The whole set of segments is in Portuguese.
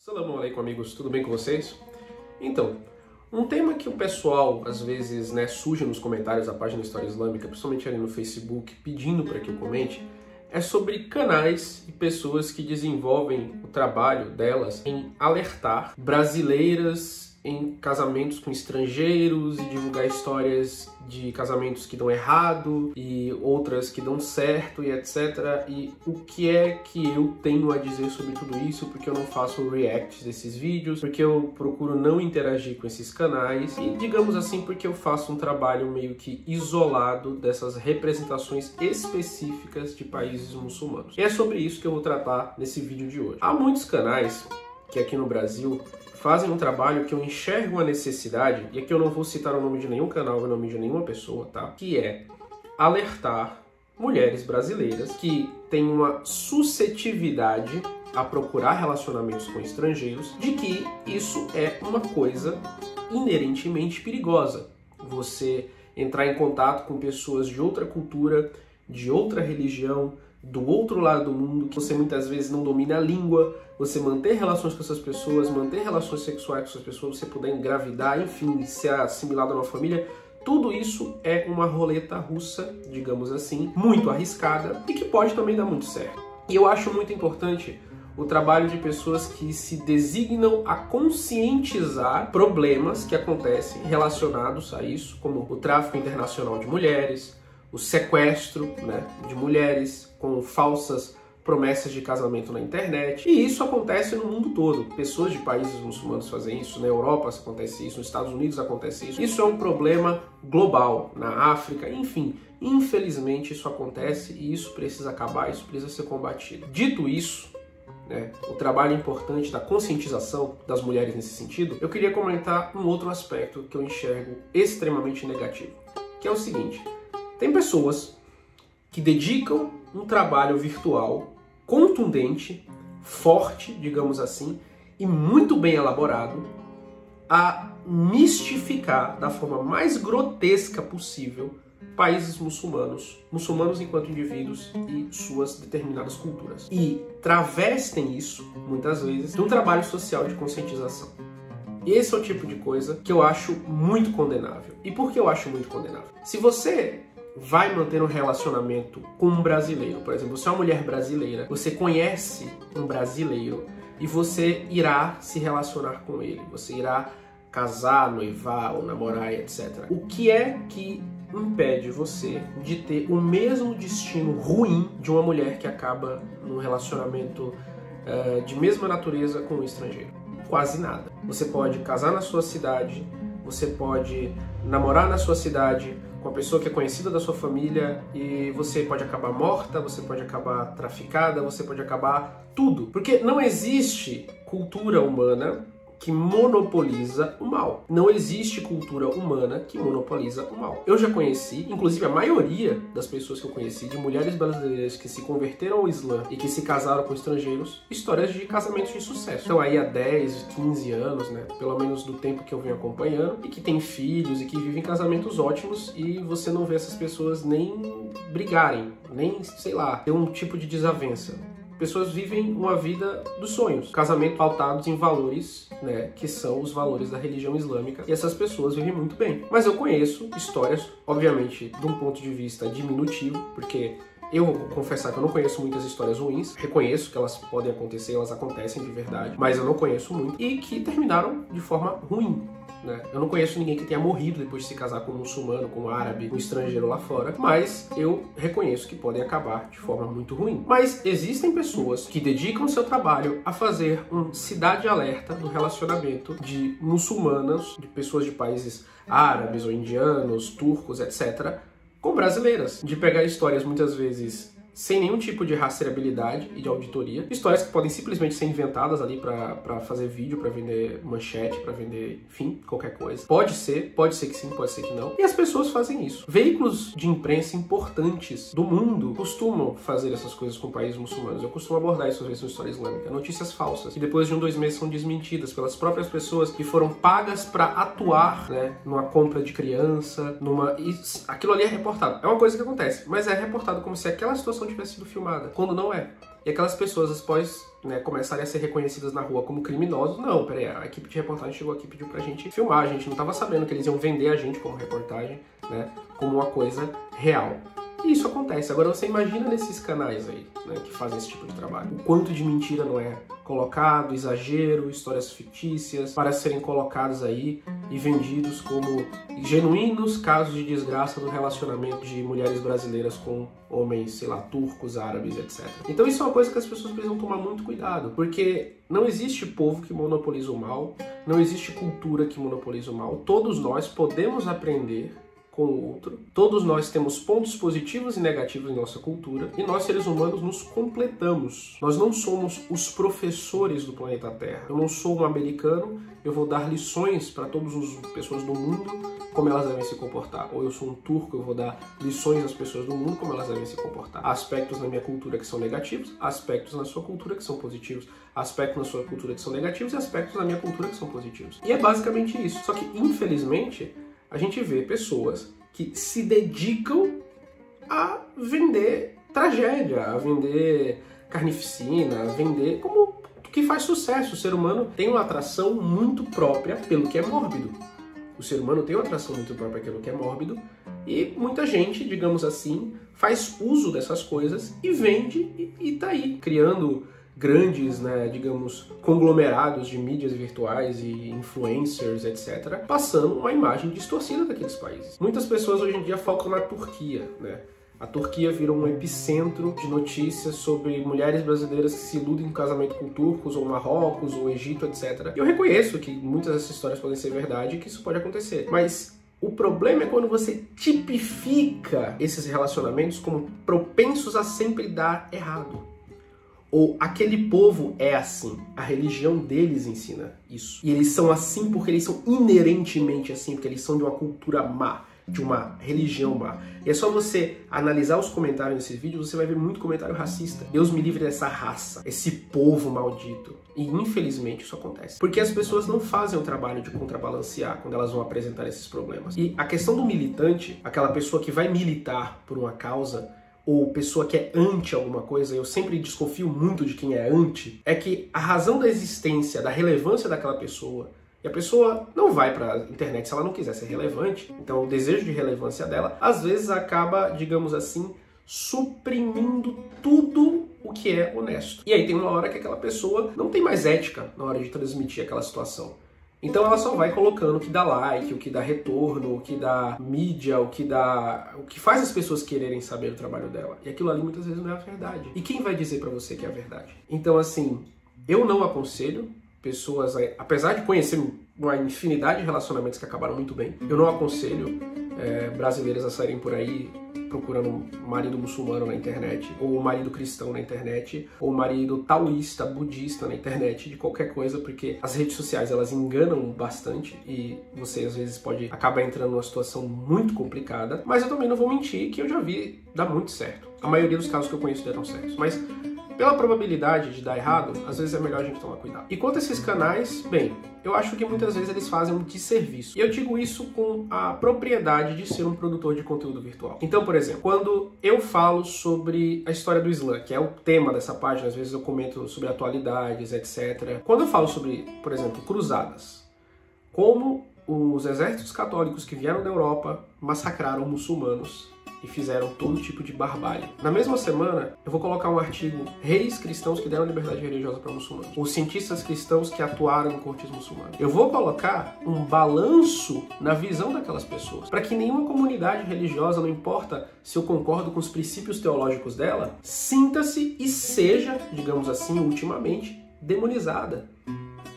Assalamu alaikum, amigos, tudo bem com vocês? Então, um tema que o pessoal às vezes surge nos comentários da página História Islâmica, principalmente ali no Facebook, pedindo para que eu comente, é sobre canais e pessoas que desenvolvem o trabalho delas em alertar brasileiras em casamentos com estrangeiros e divulgar histórias de casamentos que dão errado e outras que dão certo e etc. E o que é que eu tenho a dizer sobre tudo isso, porque eu não faço reacts desses vídeos, porque eu procuro não interagir com esses canais e, digamos assim, porque eu faço um trabalho meio que isolado dessas representações específicas de países muçulmanos. E é sobre isso que eu vou tratar nesse vídeo de hoje. Há muitos canais que aqui no Brasil fazem um trabalho que eu enxergo a necessidade, e aqui eu não vou citar o nome de nenhum canal, o nome de nenhuma pessoa, tá? Que é alertar mulheres brasileiras que têm uma suscetibilidade a procurar relacionamentos com estrangeiros, de que isso é uma coisa inerentemente perigosa. Você entrar em contato com pessoas de outra cultura, de outra religião, do outro lado do mundo, que você muitas vezes não domina a língua, você manter relações com essas pessoas, manter relações sexuais com essas pessoas, você puder engravidar, enfim, ser assimilado numa família, tudo isso é uma roleta russa, digamos assim, muito arriscada e que pode também dar muito certo. E eu acho muito importante o trabalho de pessoas que se designam a conscientizar problemas que acontecem relacionados a isso, como o tráfico internacional de mulheres, o sequestro de mulheres com falsas promessas de casamento na internet. E isso acontece no mundo todo. Pessoas de países muçulmanos fazem isso, na Europa acontece isso, nos Estados Unidos acontece isso. Isso é um problema global, na África, enfim. Infelizmente isso acontece e isso precisa acabar, isso precisa ser combatido. Dito isso, o trabalho importante da conscientização das mulheres nesse sentido, eu queria comentar um outro aspecto que eu enxergo extremamente negativo, que é o seguinte: tem pessoas que dedicam um trabalho virtual contundente, forte, digamos assim, e muito bem elaborado a mistificar da forma mais grotesca possível países muçulmanos enquanto indivíduos e suas determinadas culturas. E travestem isso, muitas vezes, de um trabalho social de conscientização. Esse é o tipo de coisa que eu acho muito condenável. E por que eu acho muito condenável? Se você vai manter um relacionamento com um brasileiro, por exemplo, você é uma mulher brasileira, você conhece um brasileiro e você irá se relacionar com ele, você irá casar, noivar ou namorar, etc. O que é que impede você de ter o mesmo destino ruim de uma mulher que acaba num relacionamento de mesma natureza com um estrangeiro? Quase nada. Você pode casar na sua cidade, você pode namorar na sua cidade com a pessoa que é conhecida da sua família e você pode acabar morta, você pode acabar traficada, você pode acabar tudo. Porque não existe cultura humana que monopoliza o mal. Não existe cultura humana que monopoliza o mal. Eu já conheci, inclusive a maioria das pessoas que eu conheci, de mulheres brasileiras que se converteram ao Islã e que se casaram com estrangeiros, histórias de casamentos de sucesso. Então aí há 10, 15 anos, pelo menos do tempo que eu venho acompanhando, e que tem filhos e que vivem casamentos ótimos e você não vê essas pessoas nem brigarem, nem, sei lá, ter um tipo de desavença. Pessoas vivem uma vida dos sonhos, casamento pautados em valores, que são os valores da religião islâmica, e essas pessoas vivem muito bem. Mas eu conheço histórias, obviamente, de um ponto de vista diminutivo, porque eu vou confessar que eu não conheço muitas histórias ruins, reconheço que elas podem acontecer, elas acontecem de verdade, mas eu não conheço muito, e que terminaram de forma ruim. Eu não conheço ninguém que tenha morrido depois de se casar com um muçulmano, com um árabe, com um estrangeiro lá fora, mas eu reconheço que podem acabar de forma muito ruim. Mas existem pessoas que dedicam seu trabalho a fazer um cidade alerta no relacionamento de muçulmanas, de pessoas de países árabes ou indianos, turcos, etc., com brasileiras, de pegar histórias muitas vezes sem nenhum tipo de rastreabilidade e de auditoria, histórias que podem simplesmente ser inventadas ali pra fazer vídeo, pra vender manchete, pra vender, enfim, qualquer coisa. Pode ser que sim, pode ser que não. E as pessoas fazem isso. Veículos de imprensa importantes do mundo costumam fazer essas coisas com países muçulmanos. Eu costumo abordar isso às vezes na História Islâmica. Notícias falsas, que depois de 1, 2 meses são desmentidas pelas próprias pessoas que foram pagas pra atuar, numa compra de criança, aquilo ali é reportado. É uma coisa que acontece, mas é reportado como se aquela situação situação tivesse sido filmada, quando não é. E aquelas pessoas, após começarem a ser reconhecidas na rua como criminosos, não, peraí, a equipe de reportagem chegou aqui e pediu pra gente filmar, a gente não tava sabendo que eles iam vender a gente como reportagem, como uma coisa real. E isso acontece. Agora você imagina nesses canais aí, que fazem esse tipo de trabalho, o quanto de mentira não é colocado, exagero, histórias fictícias, para serem colocados aí e vendidos como genuínos casos de desgraça no relacionamento de mulheres brasileiras com homens, sei lá, turcos, árabes, etc. Então isso é uma coisa que as pessoas precisam tomar muito cuidado, porque não existe povo que monopoliza o mal, não existe cultura que monopoliza o mal. Todos nós podemos aprender com o outro. Todos nós temos pontos positivos e negativos em nossa cultura e nós, seres humanos, nos completamos. Nós não somos os professores do planeta Terra. Eu não sou um americano, eu vou dar lições para todas as pessoas do mundo como elas devem se comportar. Ou eu sou um turco, eu vou dar lições às pessoas do mundo como elas devem se comportar. Há aspectos na minha cultura que são negativos, há aspectos na sua cultura que são positivos, há aspectos na sua cultura que são negativos e aspectos na minha cultura que são positivos. E é basicamente isso. Só que, infelizmente, a gente vê pessoas que se dedicam a vender tragédia, a vender carnificina, a vender como que faz sucesso. O ser humano tem uma atração muito própria pelo que é mórbido. O ser humano tem uma atração muito própria pelo que é mórbido e muita gente, digamos assim, faz uso dessas coisas e vende e tá aí, criando grandes, digamos, conglomerados de mídias virtuais e influencers, etc., passando uma imagem distorcida daqueles países. Muitas pessoas hoje em dia focam na Turquia, A Turquia virou um epicentro de notícias sobre mulheres brasileiras que se iludem em casamento com turcos, ou Marrocos, ou Egito, etc. E eu reconheço que muitas dessas histórias podem ser verdade e que isso pode acontecer, mas o problema é quando você tipifica esses relacionamentos como propensos a sempre dar errado. Ou aquele povo é assim, a religião deles ensina isso. E eles são assim porque eles são inerentemente assim, porque eles são de uma cultura má, de uma religião má. E é só você analisar os comentários nesses vídeos, você vai ver muito comentário racista. Deus me livre dessa raça, esse povo maldito. E infelizmente isso acontece. Porque as pessoas não fazem o trabalho de contrabalancear quando elas vão apresentar esses problemas. E a questão do militante, aquela pessoa que vai militar por uma causa, ou pessoa que é anti alguma coisa, eu sempre desconfio muito de quem é anti, é que a razão da existência, da relevância daquela pessoa, e a pessoa não vai pra internet se ela não quiser ser relevante, então o desejo de relevância dela, às vezes acaba, digamos assim, suprimindo tudo o que é honesto. E aí tem uma hora que aquela pessoa não tem mais ética na hora de transmitir aquela situação. Então ela só vai colocando o que dá like, o que dá retorno, o que dá mídia, o que faz as pessoas quererem saber o trabalho dela. E aquilo ali muitas vezes não é a verdade. E quem vai dizer pra você que é a verdade? Então assim, eu não aconselho pessoas, apesar de conhecer uma infinidade de relacionamentos que acabaram muito bem, eu não aconselho brasileiras a saírem por aí procurando um marido muçulmano na internet, ou um marido cristão na internet, ou um marido taoísta, budista na internet, de qualquer coisa, porque as redes sociais elas enganam bastante e você às vezes pode acabar entrando numa situação muito complicada, mas eu também não vou mentir que eu já vi dar muito certo. A maioria dos casos que eu conheço deram certo, mas pela probabilidade de dar errado, às vezes é melhor a gente tomar cuidado. E quanto a esses canais, bem, eu acho que muitas vezes eles fazem um desserviço. E eu digo isso com a propriedade de ser um produtor de conteúdo virtual. Então, por exemplo, quando eu falo sobre a história do Islã, que é o tema dessa página, às vezes eu comento sobre atualidades, etc. Quando eu falo sobre, por exemplo, cruzadas, como os exércitos católicos que vieram da Europa massacraram muçulmanos e fizeram todo tipo de barbárie. Na mesma semana, eu vou colocar um artigo Reis cristãos que deram liberdade religiosa para muçulmanos. Os cientistas cristãos que atuaram em cortes muçulmanas. Eu vou colocar um balanço na visão daquelas pessoas, para que nenhuma comunidade religiosa, não importa se eu concordo com os princípios teológicos dela, sinta-se e seja, digamos assim, ultimamente, demonizada.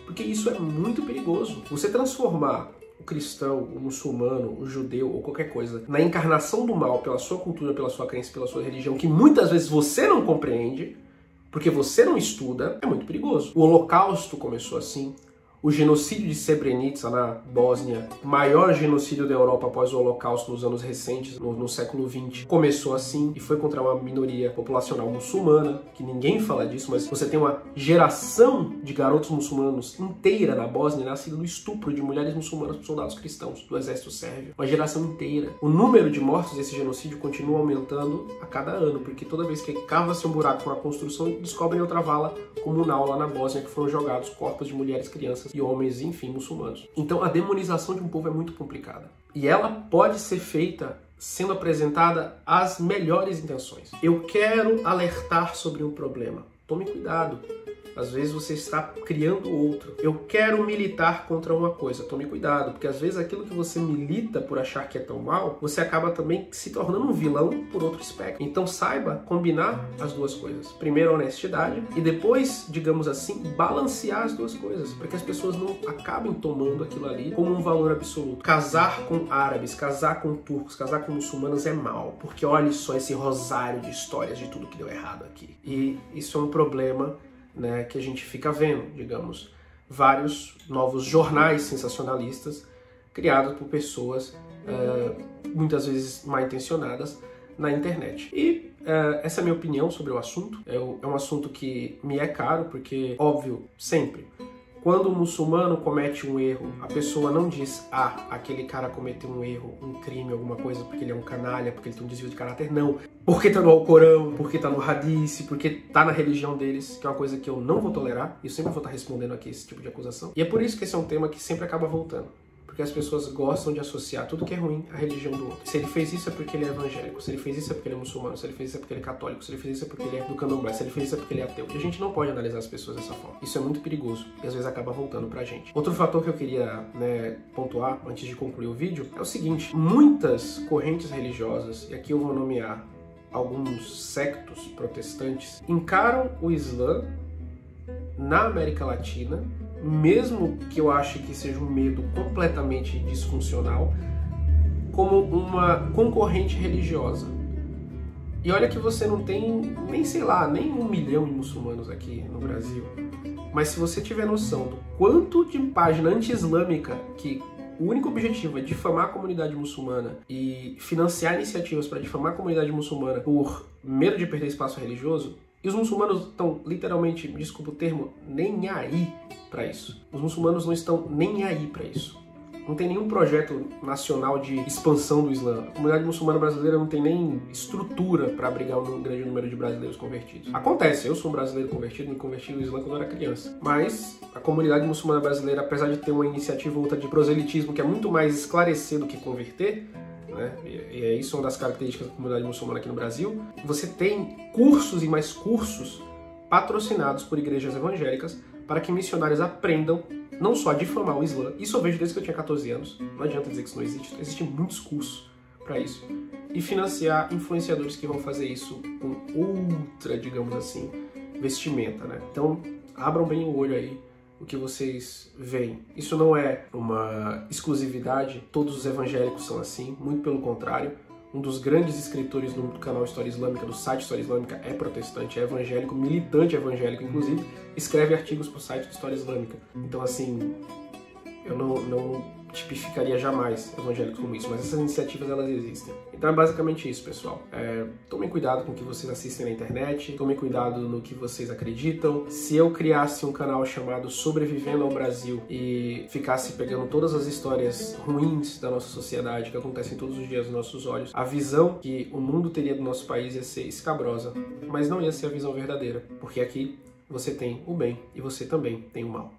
Porque isso é muito perigoso. Você transformar o cristão, o muçulmano, o judeu ou qualquer coisa na encarnação do mal pela sua cultura, pela sua crença, pela sua religião, que muitas vezes você não compreende, porque você não estuda, é muito perigoso. O Holocausto começou assim, O genocídio de Srebrenica na Bósnia, o maior genocídio da Europa após o Holocausto nos anos recentes, no século XX, começou assim e foi contra uma minoria populacional muçulmana, que ninguém fala disso, mas você tem uma geração de garotos muçulmanos inteira na Bósnia, nascida do estupro de mulheres muçulmanas por soldados cristãos do exército sérvio. Uma geração inteira. O número de mortos desse genocídio continua aumentando a cada ano, porque toda vez que cava-se um buraco com a construção, descobrem outra vala comunal lá na Bósnia, que foram jogados corpos de mulheres, crianças e homens, enfim, muçulmanos. Então a demonização de um povo é muito complicada. E ela pode ser feita sendo apresentada as melhores intenções. Eu quero alertar sobre um problema. Tome cuidado. Às vezes você está criando outro. Eu quero militar contra uma coisa. Tome cuidado, porque às vezes aquilo que você milita por achar que é tão mal, você acaba também se tornando um vilão por outro espectro. Então saiba combinar as duas coisas. Primeiro a honestidade e depois, digamos assim, balancear as duas coisas, para que as pessoas não acabem tomando aquilo ali como um valor absoluto. Casar com árabes, casar com turcos, casar com muçulmanos é mal, porque olhe só esse rosário de histórias de tudo que deu errado aqui. E isso é um problema, né, que a gente fica vendo, digamos, vários novos jornais sensacionalistas criados por pessoas muitas vezes mal intencionadas na internet. E essa é a minha opinião sobre o assunto. É um assunto que me é caro, porque, óbvio, sempre, quando um muçulmano comete um erro, a pessoa não diz, aquele cara cometeu um erro, um crime, alguma coisa, porque ele é um canalha, porque ele tem um desvio de caráter. Não. Porque tá no Alcorão, porque tá no Hadith, porque tá na religião deles, que é uma coisa que eu não vou tolerar. E eu sempre vou estar respondendo aqui esse tipo de acusação. E é por isso que esse é um tema que sempre acaba voltando. Porque as pessoas gostam de associar tudo que é ruim à religião do outro. Se ele fez isso é porque ele é evangélico, se ele fez isso é porque ele é muçulmano, se ele fez isso é porque ele é católico, se ele fez isso é porque ele é do candomblé, se ele fez isso é porque ele é ateu. E a gente não pode analisar as pessoas dessa forma. Isso é muito perigoso e às vezes acaba voltando pra gente. Outro fator que eu queria, pontuar antes de concluir o vídeo é o seguinte: muitas correntes religiosas, e aqui eu vou nomear alguns sectos protestantes, encaram o Islã na América Latina, mesmo que eu ache que seja um medo completamente disfuncional, como uma concorrente religiosa. E olha que você não tem nem 1 milhão de muçulmanos aqui no Brasil. Mas se você tiver noção do quanto de página anti-islâmica que o único objetivo é difamar a comunidade muçulmana e financiar iniciativas para difamar a comunidade muçulmana por medo de perder espaço religioso, e os muçulmanos estão literalmente, desculpa o termo, nem aí para isso. Os muçulmanos não estão nem aí para isso. Não tem nenhum projeto nacional de expansão do Islã. A comunidade muçulmana brasileira não tem nem estrutura para abrigar um grande número de brasileiros convertidos. Acontece, eu sou um brasileiro convertido, me converti no Islã quando eu era criança. Mas a comunidade muçulmana brasileira, apesar de ter uma iniciativa ou outra de proselitismo que é muito mais esclarecer do que converter, e isso é uma das características da comunidade muçulmana aqui no Brasil, você tem cursos e mais cursos patrocinados por igrejas evangélicas para que missionários aprendam não só a difamar o Islã. Isso eu vejo desde que eu tinha 14 anos, não adianta dizer que isso não existe, existem muitos cursos para isso, e financiar influenciadores que vão fazer isso com outra, digamos assim, vestimenta, né? Então abram bem o olho aí o que vocês veem. Isso não é uma exclusividade, todos os evangélicos são assim, muito pelo contrário. Um dos grandes escritores do canal História Islâmica, do site História Islâmica, é protestante, é evangélico, militante evangélico, inclusive, escreve artigos para o site do História Islâmica. Então, assim, eu não tipificaria jamais evangélicos como isso, mas essas iniciativas, elas existem. Então é basicamente isso, pessoal. Tomem cuidado com o que vocês assistem na internet, tomem cuidado no que vocês acreditam. Se eu criasse um canal chamado Sobrevivendo ao Brasil e ficasse pegando todas as histórias ruins da nossa sociedade, que acontecem todos os dias nos nossos olhos, a visão que o mundo teria do nosso país ia ser escabrosa, mas não ia ser a visão verdadeira, porque aqui você tem o bem e você também tem o mal.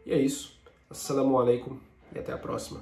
E é isso. Assalamu alaikum. E até a próxima.